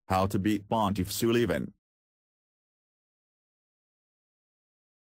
How to beat Pontiff Sulyvahn.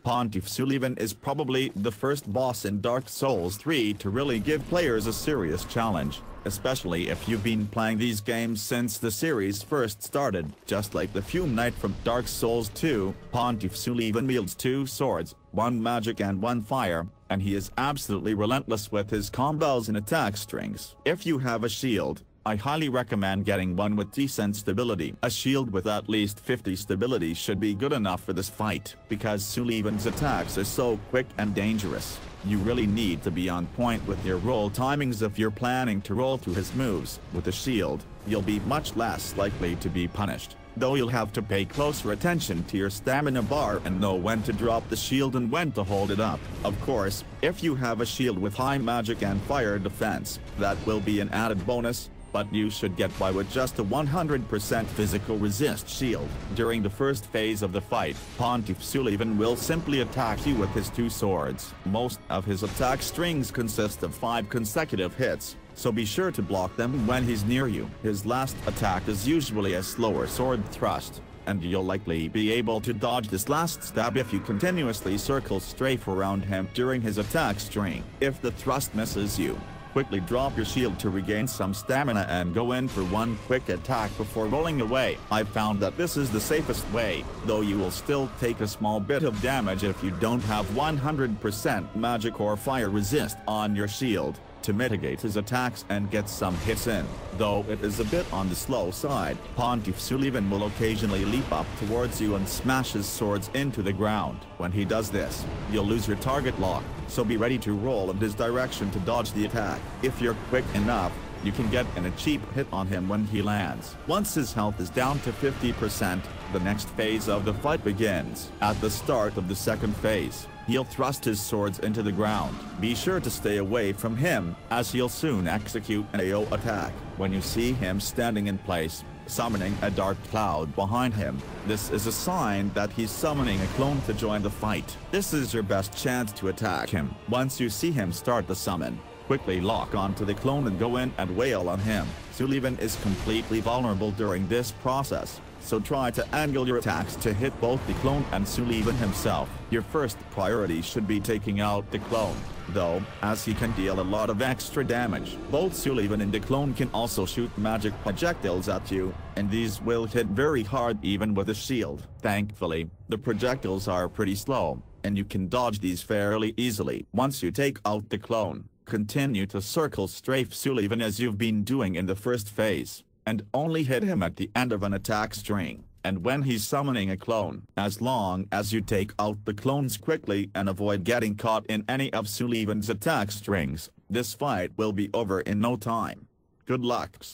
Pontiff Sulyvahn is probably the first boss in Dark Souls 3 to really give players a serious challenge, especially if you've been playing these games since the series first started. Just like the Fume Knight from Dark Souls 2, Pontiff Sulyvahn wields 2 swords, 1 magic and 1 fire, and he is absolutely relentless with his combos and attack strings. If you have a shield, I highly recommend getting one with decent stability. A shield with at least 50 stability should be good enough for this fight, because Sulyvahn's attacks are so quick and dangerous. You really need to be on point with your roll timings if you're planning to roll through his moves. With a shield, you'll be much less likely to be punished, though you'll have to pay closer attention to your stamina bar and know when to drop the shield and when to hold it up. Of course, if you have a shield with high magic and fire defense, that will be an added bonus, but you should get by with just a 100% physical resist shield. During the first phase of the fight, Pontiff Sulyvahn will simply attack you with his 2 swords. Most of his attack strings consist of 5 consecutive hits, so be sure to block them when he's near you. His last attack is usually a slower sword thrust, and you'll likely be able to dodge this last stab if you continuously circle strafe around him during his attack string. If the thrust misses you, quickly drop your shield to regain some stamina and go in for one quick attack before rolling away. I've found that this is the safest way, though you will still take a small bit of damage if you don't have 100% magic or fire resist on your shield to mitigate his attacks and get some hits in. Though it is a bit on the slow side, Pontiff Sulyvahn will occasionally leap up towards you and smash his swords into the ground. When he does this, you'll lose your target lock, so be ready to roll in his direction to dodge the attack. If you're quick enough, you can get in a cheap hit on him when he lands. Once his health is down to 50%, the next phase of the fight begins. At the start of the second phase, he'll thrust his swords into the ground. Be sure to stay away from him, as he'll soon execute an AO attack. When you see him standing in place, summoning a dark cloud behind him, this is a sign that he's summoning a clone to join the fight. This is your best chance to attack him. Once you see him start the summon, quickly lock onto the clone and go in and wail on him. Sulyvahn is completely vulnerable during this process, so try to angle your attacks to hit both the clone and Sulyvahn himself. Your first priority should be taking out the clone, though, as he can deal a lot of extra damage. Both Sulyvahn and the clone can also shoot magic projectiles at you, and these will hit very hard even with a shield. Thankfully, the projectiles are pretty slow, and you can dodge these fairly easily. Once you take out the clone, continue to circle strafe Sulyvahn as you've been doing in the first phase, and only hit him at the end of an attack string, and when he's summoning a clone. As long as you take out the clones quickly and avoid getting caught in any of Sulyvahn's attack strings, this fight will be over in no time. Good luck.